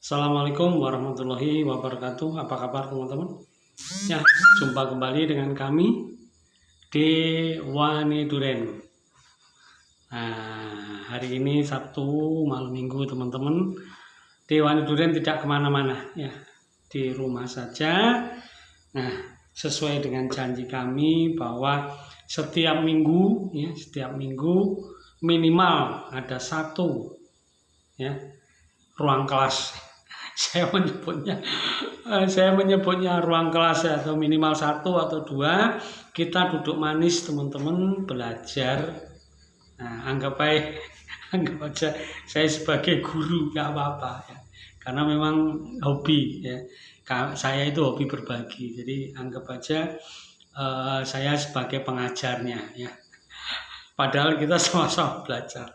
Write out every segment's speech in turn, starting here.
Assalamualaikum warahmatullahi wabarakatuh. Apa kabar teman-teman? Ya, jumpa kembali dengan kami di Wani Duren. Nah, hari ini Sabtu malam Minggu teman-teman. Di Wani Duren tidak kemana-mana ya, di rumah saja. Nah, sesuai dengan janji kami bahwa setiap minggu minimal ada satu ya ruang kelas. Saya menyebutnya ruang kelas atau minimal satu atau dua. Kita duduk manis teman-teman belajar. Nah, anggap aja saya sebagai guru, nggak apa-apa ya. Karena memang hobi ya. Saya itu hobi berbagi. Jadi anggap aja saya sebagai pengajarnya ya. Padahal kita sama-sama belajar.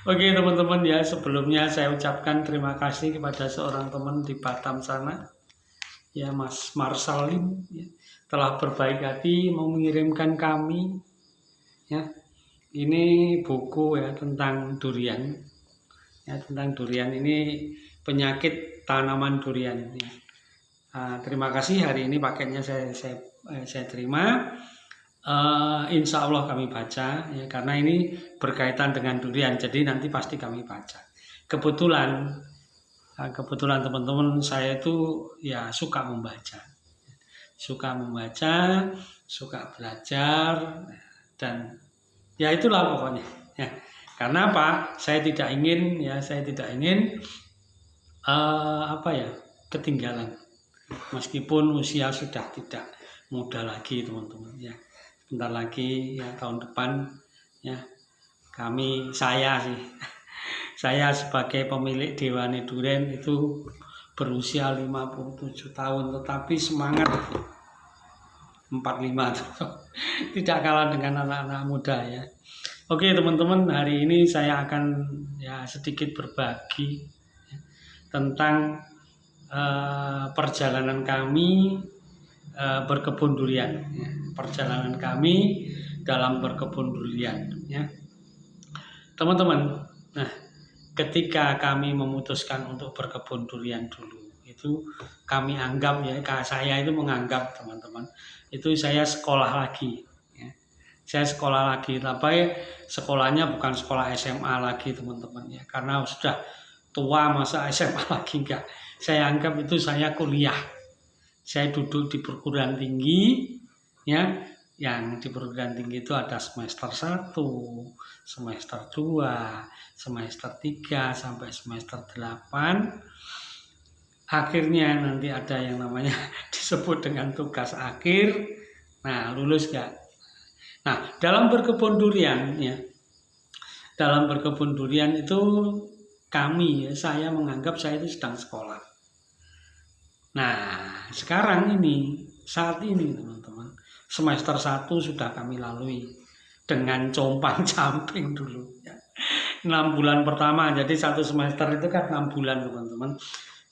Oke teman-teman ya, sebelumnya saya ucapkan terima kasih kepada seorang teman di Batam sana ya, Mas Marsalim ya, telah berbaik hati mau mengirimkan kami ya ini buku ya tentang durian ya, tentang durian ini penyakit tanaman durian ya. Terima kasih, hari ini paketnya saya terima. Insya Allah kami baca ya, karena ini berkaitan dengan durian, jadi nanti pasti kami baca. Kebetulan teman-teman, saya itu ya suka membaca, suka belajar, dan ya itulah pokoknya ya. Karena apa? Saya tidak ingin ketinggalan, meskipun usia sudah tidak muda lagi teman-teman ya. Bentar lagi ya, tahun depan ya saya sebagai pemilik Wani Duren itu berusia 57 tahun, tetapi semangat 45 tidak kalah dengan anak-anak muda ya. Oke teman-teman, hari ini saya akan ya sedikit berbagi ya, tentang perjalanan kami berkebun durian ya. Perjalanan kami dalam berkebun durian ya teman-teman. Nah, ketika kami memutuskan untuk berkebun durian dulu, itu kami anggap ya, saya itu menganggap teman-teman, itu saya sekolah lagi ya. Saya sekolah lagi, tapi sekolahnya bukan sekolah SMA lagi teman-teman ya, karena sudah tua masa SMA lagi enggak. Saya anggap itu saya kuliah. Saya duduk di perguruan tinggi ya, yang di perguruan tinggi itu ada semester 1, semester 2, semester 3 sampai semester 8. Akhirnya nanti ada yang namanya disebut dengan tugas akhir. Nah, lulus gak? Nah, dalam berkebun durian ya, dalam berkebun durian itu kami ya, saya menganggap saya itu sedang sekolah. Nah, sekarang ini, saat ini teman-teman, semester 1 sudah kami lalui dengan compang-camping dulu ya. 6 bulan pertama, jadi satu semester itu kan 6 bulan teman-teman.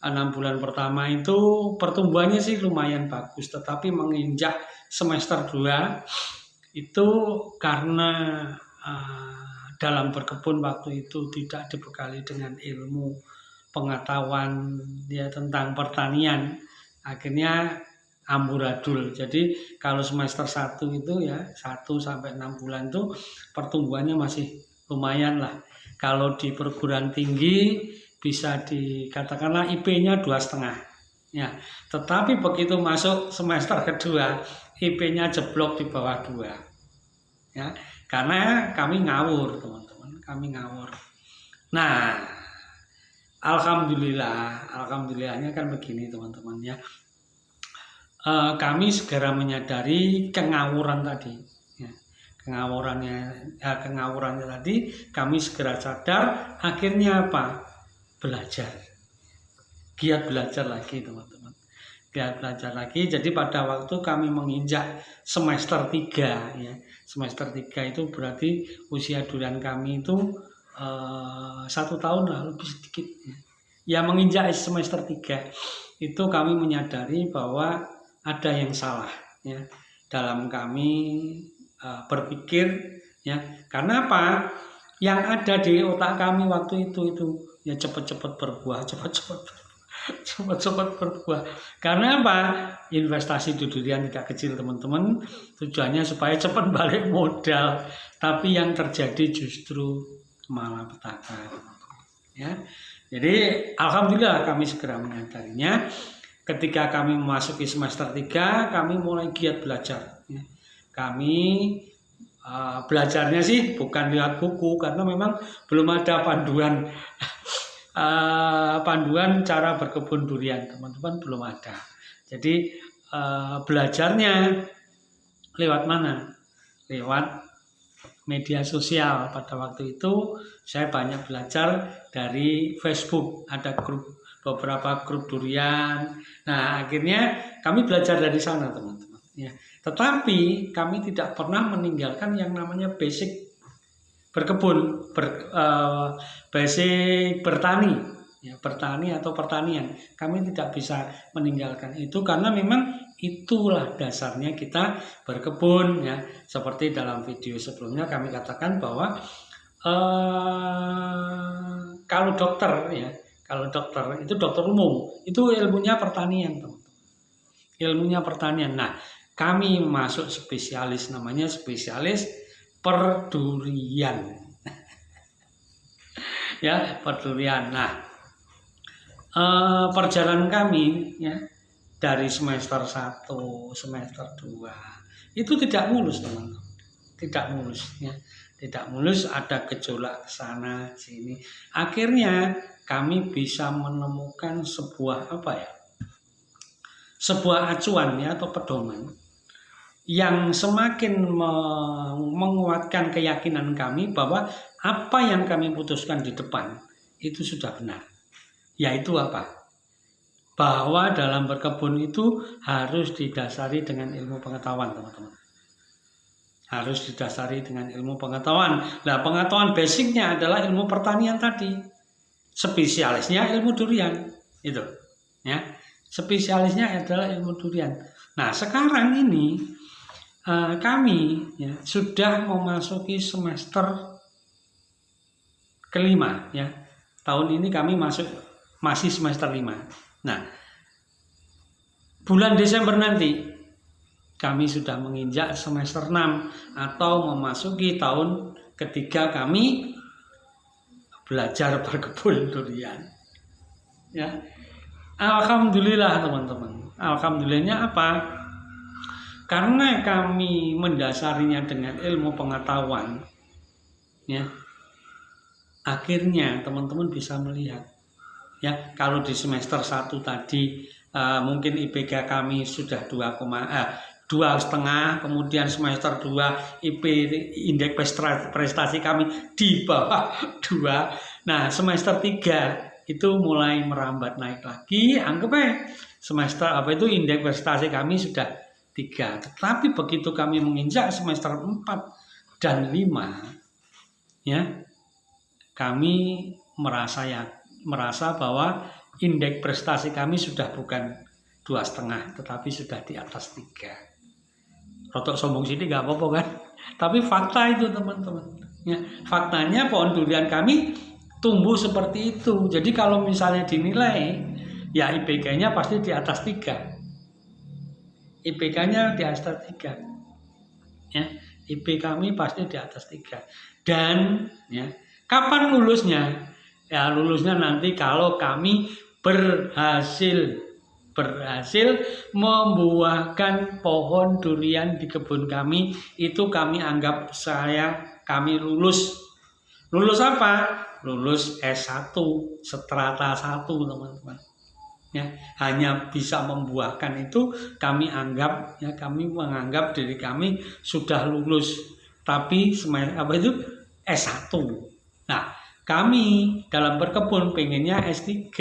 6 bulan pertama itu pertumbuhannya sih lumayan bagus, tetapi menginjak semester 2 itu karena dalam berkebun waktu itu tidak dibekali dengan ilmu pengetahuan dia tentang pertanian, akhirnya amburadul. Jadi kalau semester 1 itu ya 1 sampai 6 bulan itu pertumbuhannya masih lumayan lah. Kalau di perguruan tinggi bisa dikatakanlah IP-nya 2,5 ya. Tetapi begitu masuk semester kedua IP-nya jeblok di bawah 2 ya. Karena kami ngawur teman-teman, kami ngawur. Nah, Alhamdulillahnya kan begini teman-teman ya. Kami segera menyadari kengawuran tadi ya. Kengawurannya tadi kami segera sadar, akhirnya apa? Belajar. Giat belajar lagi teman-teman. Giat belajar lagi. Jadi pada waktu kami menginjak semester 3 ya. Semester 3 itu berarti usia durian kami itu 1 tahun lah lebih sedikit ya, menginjak semester 3 itu kami menyadari bahwa ada yang salah ya dalam kami berpikir ya. Karena apa? Yang ada di otak kami waktu itu ya cepat-cepat berbuah, cepat-cepat berbuah. Karena apa? Investasi di durian tidak kecil teman-teman. Tujuannya supaya cepat balik modal. Tapi yang terjadi justru malapetaka. Ya. Jadi alhamdulillah kami segera menyadarinya. Ketika kami memasuki semester 3, kami mulai giat belajar. Ya. Kami belajarnya sih bukan lihat buku, karena memang belum ada panduan cara berkebun durian, teman-teman, belum ada. Jadi belajarnya lewat mana? Lewat media sosial. Pada waktu itu saya banyak belajar dari Facebook, ada beberapa grup durian. Nah, akhirnya kami belajar dari sana, teman-teman. Ya. Tetapi kami tidak pernah meninggalkan yang namanya basic berkebun, basic bertani, ya, bertani atau pertanian. Kami tidak bisa meninggalkan itu karena memang itulah dasarnya kita berkebun, ya. Seperti dalam video sebelumnya kami katakan bahwa kalau dokter itu dokter umum, itu ilmunya pertanian, teman-teman. Ilmunya pertanian. Nah, kami masuk spesialis, namanya spesialis perdurian. Ya, perdurian. Nah, perjalanan kami, ya, dari semester 1, semester 2 itu tidak mulus, teman-teman. Tidak mulus, ya. Tidak mulus, ada gejolak sana sini. Akhirnya kami bisa menemukan sebuah sebuah acuan, ya, atau pedoman yang semakin menguatkan keyakinan kami bahwa apa yang kami putuskan di depan itu sudah benar. Yaitu apa? Bahwa dalam berkebun itu harus didasari dengan ilmu pengetahuan, teman-teman. Harus didasari dengan ilmu pengetahuan. Nah, pengetahuan basicnya adalah ilmu pertanian tadi. Spesialisnya ilmu durian. Itu, ya. Spesialisnya adalah ilmu durian. Nah, sekarang ini kami, ya, sudah memasuki semester kelima, ya. Tahun ini kami masih semester 5. Nah, bulan Desember nanti kami sudah menginjak semester 6 atau memasuki tahun ketiga kami belajar berkebun durian. Ya. Alhamdulillah, teman-teman. Alhamdulillahnya apa? Karena kami mendasarinya dengan ilmu pengetahuan, ya, akhirnya teman-teman bisa melihat, ya, kalau di semester 1 tadi mungkin IPK kami sudah 2,5, kemudian semester 2 indeks prestasi kami di bawah 2. Nah, semester 3 itu mulai merambat naik lagi, anggap semester indeks prestasi kami sudah 3. Tetapi begitu kami menginjak semester 4 dan 5, ya, kami merasa bahwa indeks prestasi kami sudah bukan 2,5, tetapi sudah di atas 3. Rotok sombong sini nggak apa-apa kan? Tapi fakta itu, teman-teman. Ya, faktanya pohon durian kami tumbuh seperti itu. Jadi kalau misalnya dinilai, ya IPK-nya pasti di atas 3. IPK-nya di atas 3. Ya, IP kami pasti di atas 3. Dan, ya, kapan lulusnya? Ya, lulusnya nanti kalau kami berhasil membuahkan pohon durian di kebun kami, itu kami anggap kami lulus. Lulus apa? Lulus S1, strata 1, teman-teman. Ya, hanya bisa membuahkan itu kami anggap, ya, kami menganggap diri kami sudah lulus, tapi S1. Nah, kami dalam berkebun pengennya S3,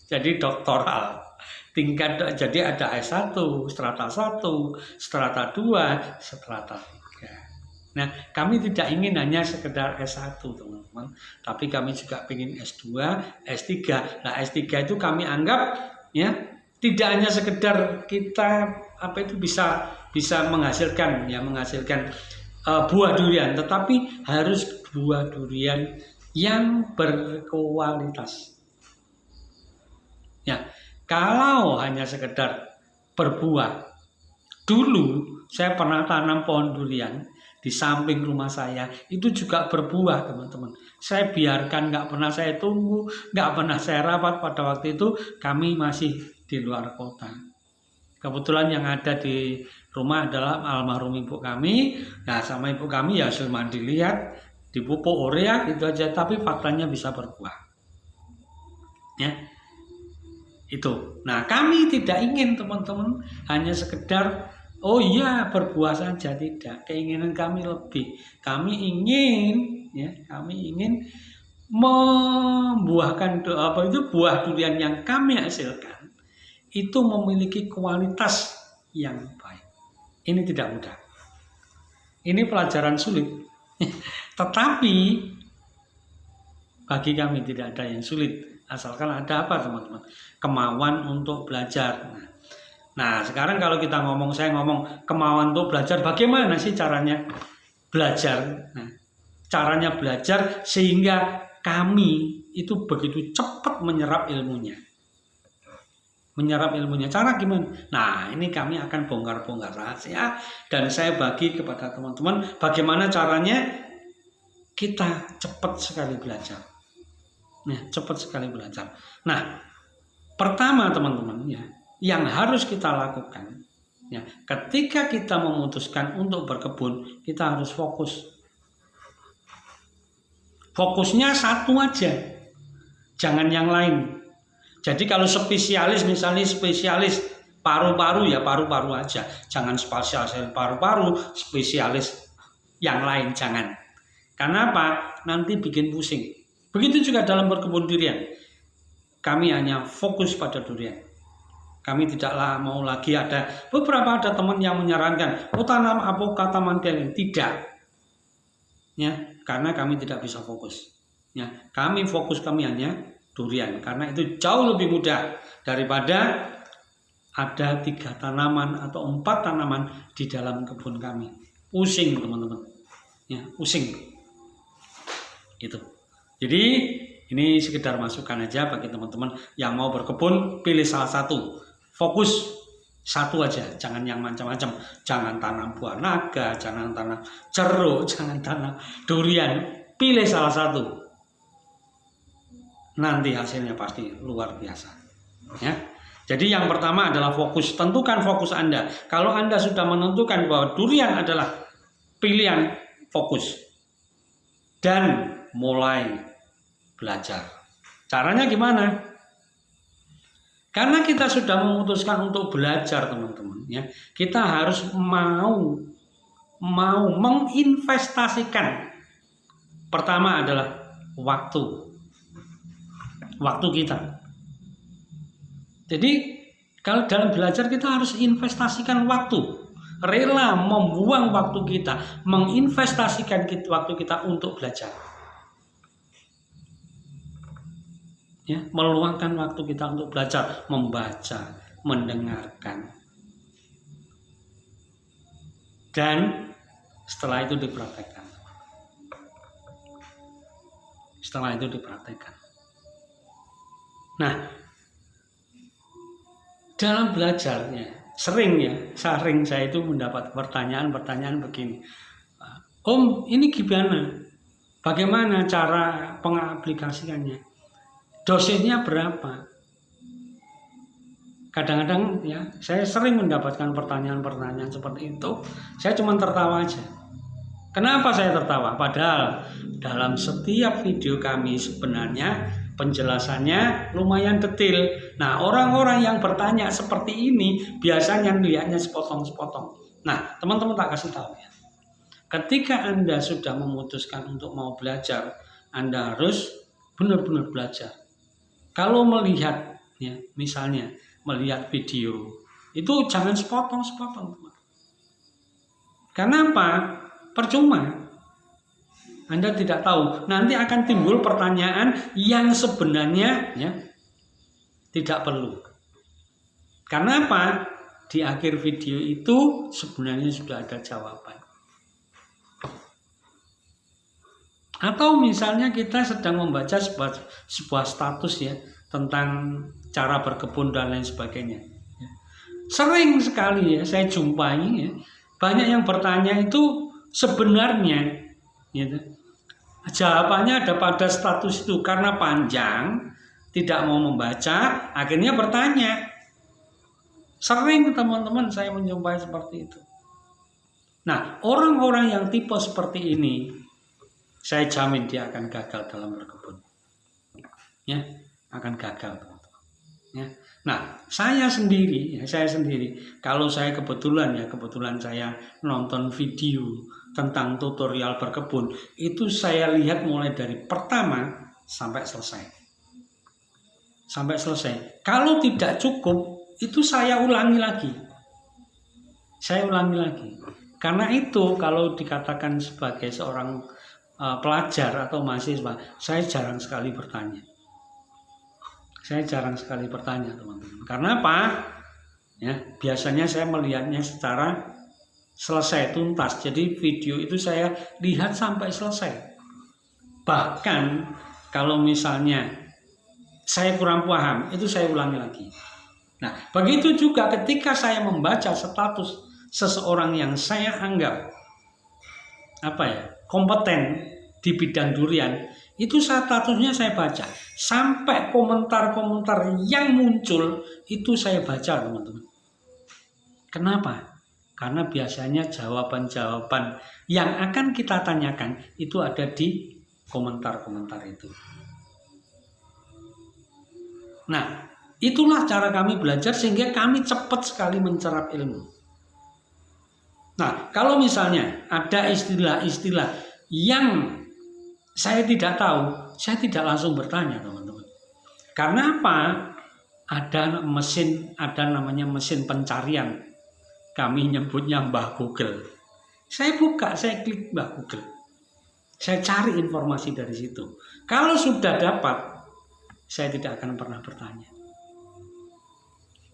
jadi doktoral tingkat, jadi ada S1, strata 1, strata 2, strata 3. Nah, kami tidak ingin hanya sekedar S1, teman-teman, tapi kami juga ingin S2, S3. Nah, S3 itu kami anggap, ya, tidak hanya sekedar kita bisa menghasilkan buah durian, tetapi harus buah durian yang berkualitas. Ya, kalau hanya sekedar berbuah, dulu saya pernah tanam pohon durian di samping rumah saya, itu juga berbuah teman-teman. Saya biarkan, nggak pernah saya tunggu, nggak pernah saya rawat. Pada waktu itu kami masih di luar kota. Kebetulan yang ada di rumah adalah almarhum ibu kami. Nah, sama ibu kami ya cuma dilihat, dipupuk urea itu aja, tapi faktanya bisa berbuah. Ya, itu. Nah, kami tidak ingin teman-teman hanya sekedar oh iya berbuah saja, tidak. Keinginan kami lebih. Kami ingin membuahkan buah durian yang kami hasilkan itu memiliki kualitas yang baik. Ini tidak mudah. Ini pelajaran sulit. Tetapi bagi kami tidak ada yang sulit. Asalkan ada apa teman-teman? Kemauan untuk belajar. Nah, sekarang kalau saya ngomong kemauan untuk belajar, bagaimana sih caranya belajar? Nah, caranya belajar sehingga kami itu begitu cepat menyerap ilmunya. Cara gimana? Nah, ini kami akan bongkar-bongkar rahasia dan saya bagi kepada teman-teman bagaimana caranya kita cepat sekali belajar. Nah, pertama teman-teman ya, yang harus kita lakukan ya, ketika kita memutuskan untuk berkebun, kita harus fokus. Fokusnya satu aja, jangan yang lain. Jadi kalau spesialis, misalnya spesialis paru-paru ya paru-paru aja, jangan spesialis paru-paru, spesialis yang lain jangan. Karena apa? Nanti bikin pusing. Begitu juga dalam berkebun durian. Kami hanya fokus pada durian. Kami tidaklah mau lagi ada teman yang menyarankan, tanam apokat, taman keleng. Tidak. Ya, karena kami tidak bisa fokus. Ya, kami hanya durian, karena itu jauh lebih mudah daripada ada 3 tanaman atau 4 tanaman di dalam kebun kami. Pusing teman-teman. Ya, pusing. Itu. Jadi ini sekedar masukan aja bagi teman-teman yang mau berkebun, pilih salah satu. Fokus satu aja, jangan yang macam-macam. Jangan tanam buah naga, jangan tanam jeruk, jangan tanam durian. Pilih salah satu. Nanti hasilnya pasti luar biasa. Ya. Jadi yang pertama adalah fokus. Tentukan fokus Anda. Kalau Anda sudah menentukan bahwa durian adalah pilihan, fokus. Dan mulai belajar. Caranya gimana? Karena kita sudah memutuskan untuk belajar, teman-teman, ya. Kita harus mau menginvestasikan. Pertama adalah waktu kita. Jadi kalau dalam belajar kita harus investasikan waktu, rela membuang waktu kita, menginvestasikan waktu kita untuk belajar. Ya, meluangkan waktu kita untuk belajar, membaca, mendengarkan. Dan setelah itu dipraktekkan. Nah, dalam belajarnya, sering saya itu mendapat pertanyaan begini. Om, ini gimana? Bagaimana cara pengaplikasikannya? Dosisnya berapa? Kadang-kadang ya, saya sering mendapatkan pertanyaan-pertanyaan seperti itu. Saya cuma tertawa aja. Kenapa saya tertawa? Padahal dalam setiap video kami sebenarnya penjelasannya lumayan detail. Nah, orang-orang yang bertanya seperti ini biasanya melihatnya sepotong-sepotong. Nah, teman-teman tak kasih tahu ya. Ketika Anda sudah memutuskan untuk mau belajar, Anda harus benar-benar belajar. Kalau melihat, ya, misalnya melihat video, itu jangan sepotong-sepotong. Karena apa? Percuma. Anda tidak tahu. Nanti akan timbul pertanyaan yang sebenarnya ya, tidak perlu. Karena apa? Di akhir video itu sebenarnya sudah ada jawaban. Atau misalnya kita sedang membaca sebuah status ya tentang cara berkebun dan lain sebagainya. Sering sekali ya saya jumpai ya, banyak yang bertanya itu sebenarnya gitu, jawabannya ada pada status itu, karena panjang tidak mau membaca akhirnya bertanya. Sering teman-teman saya menjumpai seperti itu. Nah, orang-orang yang tipe seperti ini, saya jamin dia akan gagal dalam berkebun. Ya, akan gagal, teman-teman. Ya. Nah, saya sendiri, kalau saya kebetulan saya nonton video tentang tutorial berkebun, itu saya lihat mulai dari pertama sampai selesai. Kalau tidak cukup, itu saya ulangi lagi. Karena itu kalau dikatakan sebagai seorang pelajar atau mahasiswa, saya jarang sekali bertanya. Teman-teman. Karena apa? Ya, biasanya saya melihatnya secara selesai tuntas. Jadi video itu saya lihat sampai selesai. Bahkan kalau misalnya saya kurang paham, itu saya ulangi lagi. Nah, begitu juga ketika saya membaca status seseorang yang saya anggap kompeten di bidang durian, itu statusnya saya baca sampai komentar-komentar yang muncul itu saya baca, teman-teman. Kenapa? Karena biasanya jawaban-jawaban yang akan kita tanyakan itu ada di komentar-komentar itu. Nah, itulah cara kami belajar sehingga kami cepat sekali mencerap ilmu. Nah, kalau misalnya ada istilah-istilah yang saya tidak tahu, saya tidak langsung bertanya, teman-teman. Karena apa? Ada namanya mesin pencarian. Kami nyebutnya Mbah Google. Saya buka, saya klik Mbah Google. Saya cari informasi dari situ. Kalau sudah dapat, saya tidak akan pernah bertanya.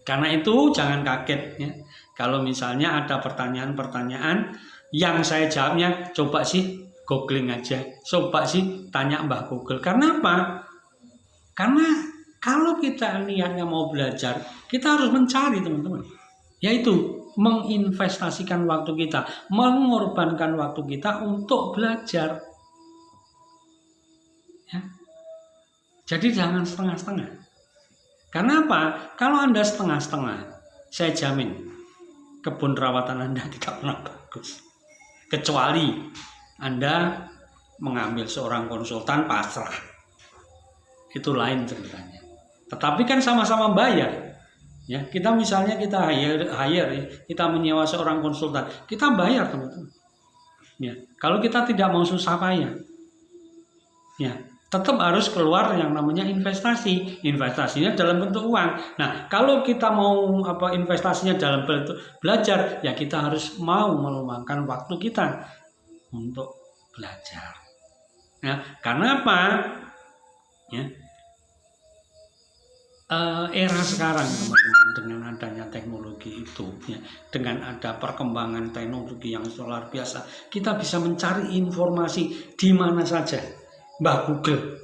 Karena itu jangan kaget ya. Kalau misalnya ada pertanyaan-pertanyaan yang saya jawabnya, coba sih googling aja. Coba sih tanya Mbah Google. Karena apa? Karena kalau kita niatnya mau belajar, kita harus mencari, teman-teman. Yaitu menginvestasikan waktu kita, mengorbankan waktu kita untuk belajar. Ya. Jadi jangan setengah-setengah. Karena apa? Kalau Anda setengah-setengah, saya jamin kebun rawatan Anda tidak pernah bagus. Kecuali Anda mengambil seorang konsultan pasrah. Itu lain ceritanya. Tetapi kan sama-sama bayar. Ya, kita misalnya kita hire, kita menyewa seorang konsultan, kita bayar, teman-teman. Ya, kalau kita tidak mau susah payah, ya tetap harus keluar yang namanya investasi. Investasinya dalam bentuk uang. Nah, kalau kita mau investasinya dalam bentuk belajar, ya kita harus mau meluangkan waktu kita untuk belajar. Ya, karena apa? Ya, era sekarang, teman-teman, dengan adanya teknologi itu, ya, dengan ada perkembangan teknologi yang luar biasa, kita bisa mencari informasi di mana saja. Mbah Google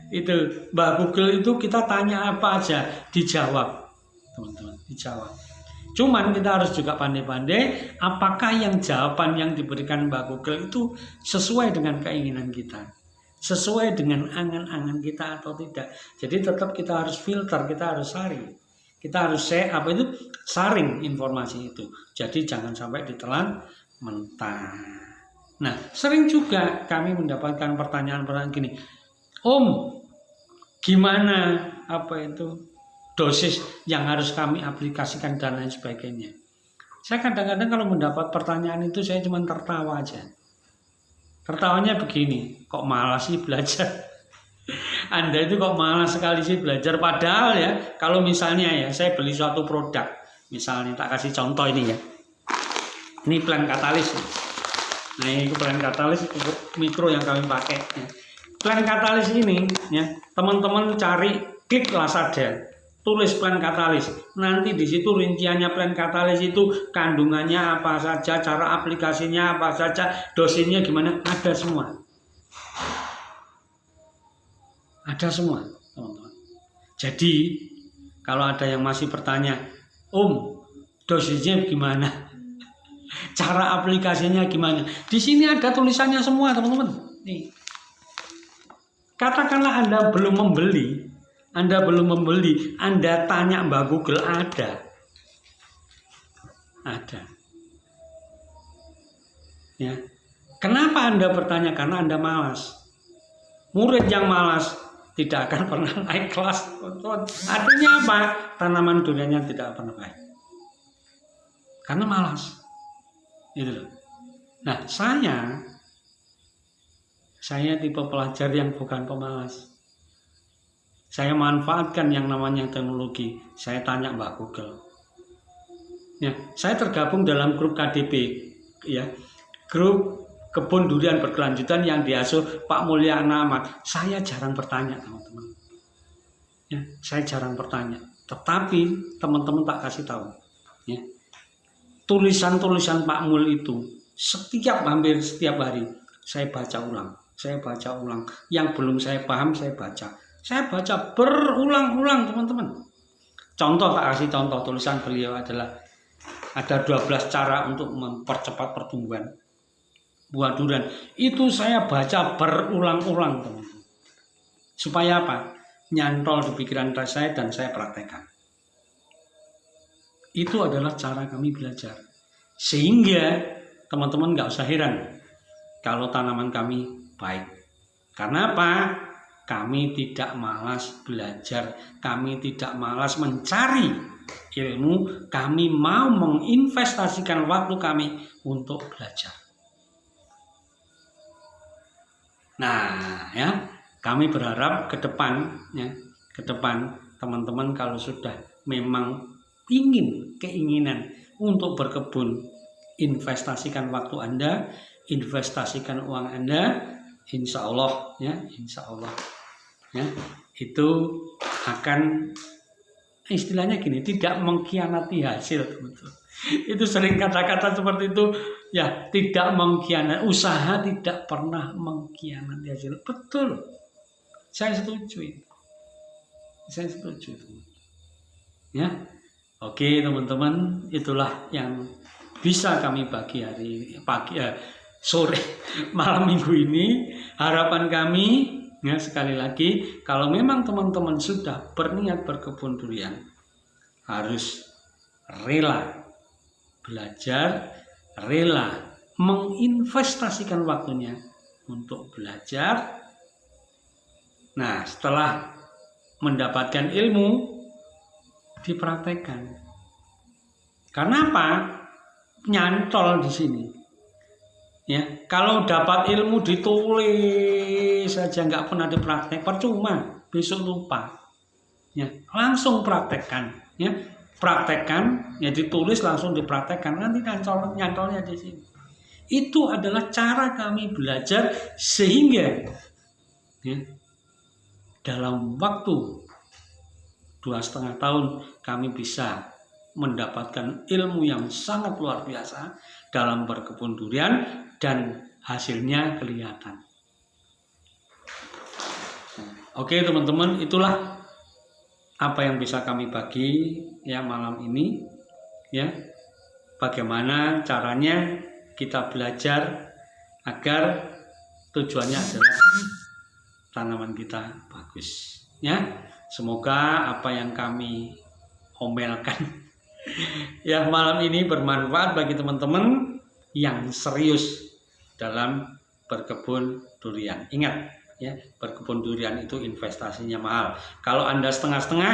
itu, Mbah Google itu kita tanya apa aja dijawab, teman-teman, dijawab. Cuman kita harus juga pandai-pandai apakah yang jawaban yang diberikan Mbah Google itu sesuai dengan keinginan kita, sesuai dengan angan-angan kita atau tidak. Jadi tetap kita harus filter, kita harus saring, kita harus saring informasi itu. Jadi jangan sampai ditelan mentah. Nah, sering juga kami mendapatkan pertanyaan-pertanyaan gini, Om, gimana dosis yang harus kami aplikasikan dan lain sebagainya. Saya kadang-kadang kalau mendapat pertanyaan itu saya cuma tertawa aja. Tertawanya begini, kok malas sih belajar? Anda itu kok malas sekali sih belajar? Padahal ya, kalau misalnya ya saya beli suatu produk, misalnya tak kasih contoh ini ya, ini plant katalis. Nah, ini plant katalis untuk mikro yang kami pakai. Plant katalis ini ya, teman-teman cari klik Lazada, tulis plan katalis. Nanti di situ rinciannya plan katalis itu kandungannya apa saja, cara aplikasinya apa saja, dosisnya gimana, ada semua. Ada semua, teman-teman. Jadi, kalau ada yang masih bertanya, dosisnya gimana? Cara aplikasinya gimana? Di sini ada tulisannya semua, teman-teman. Nih. Katakanlah Anda belum membeli, Anda tanya Mbak Google, ada. Ya. Kenapa Anda bertanya? Karena Anda malas. Murid yang malas tidak akan pernah naik kelas. Artinya apa? Tanaman duriannya tidak pernah baik. Karena malas. Gitu loh. Nah, saya tipe pelajar yang bukan pemalas. Saya manfaatkan yang namanya teknologi. Saya tanya Mbak Google. Ya, saya tergabung dalam grup KDP, ya, grup kebun durian berkelanjutan yang diasuh Pak Mulyana Ahmad. Saya jarang bertanya, teman-teman. Ya, saya jarang bertanya. Tetapi teman-teman tak kasih tahu. Ya, tulisan-tulisan Pak Mul itu hampir setiap hari saya baca ulang. Yang belum saya paham saya baca. Saya baca berulang-ulang, teman-teman. Contoh, tak kasih contoh, tulisan beliau adalah ada 12 cara untuk mempercepat pertumbuhan buah durian. Itu saya baca berulang-ulang, teman-teman. Supaya apa? Nyantol di pikiran saya dan saya praktekkan. Itu adalah cara kami belajar. Sehingga teman-teman nggak usah heran kalau tanaman kami baik. Karena apa? Kami tidak malas belajar, kami tidak malas mencari ilmu, kami mau menginvestasikan waktu kami untuk belajar. Nah, ya, kami berharap ke depan teman-teman kalau sudah memang keinginan untuk berkebun, investasikan waktu Anda, investasikan uang Anda, insya Allah, ya, itu akan istilahnya gini, tidak mengkhianati hasil, teman-teman. Itu sering kata-kata seperti itu, ya, tidak mengkhianati, usaha tidak pernah mengkhianati hasil. Betul, saya setuju itu. Ya, oke teman-teman, itulah yang bisa kami bagi sore malam minggu ini. Harapan kami, ya, sekali lagi, kalau memang teman-teman sudah berniat berkebun durian, harus rela belajar, rela menginvestasikan waktunya untuk belajar. Nah, setelah mendapatkan ilmu, dipraktekkan. Karena apa? Nyantol di sini. Ya, kalau dapat ilmu ditulis saja nggak pernah dipraktek, percuma, besok lupa. Ya, langsung praktekkan. Ya, praktekkan, ya, ditulis langsung dipraktekkan, nanti nyantolnya di sini. Itu adalah cara kami belajar sehingga, ya, dalam waktu 2,5 tahun kami bisa mendapatkan ilmu yang sangat luar biasa dalam berkebun durian dan hasilnya kelihatan. Oke teman-teman, itulah apa yang bisa kami bagi ya malam ini, ya, bagaimana caranya kita belajar agar tujuannya adalah tanaman kita bagus, ya. Semoga apa yang kami omelkan ya malam ini bermanfaat bagi teman-teman yang serius dalam berkebun durian. Ingat ya, berkebun durian itu investasinya mahal. Kalau Anda setengah-setengah,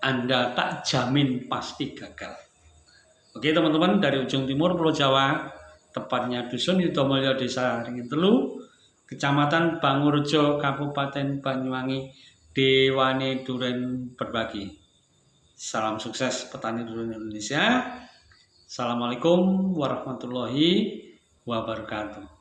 Anda tak jamin pasti gagal. Oke teman-teman, dari ujung timur Pulau Jawa, tepatnya Dusun Yudomulyo, Desa Ringintelu, Kecamatan Bangurjo, Kabupaten Banyuwangi, Dewane Duren berbagi. Salam sukses petani durian Indonesia. Assalamualaikum warahmatullahi wabarakatuh.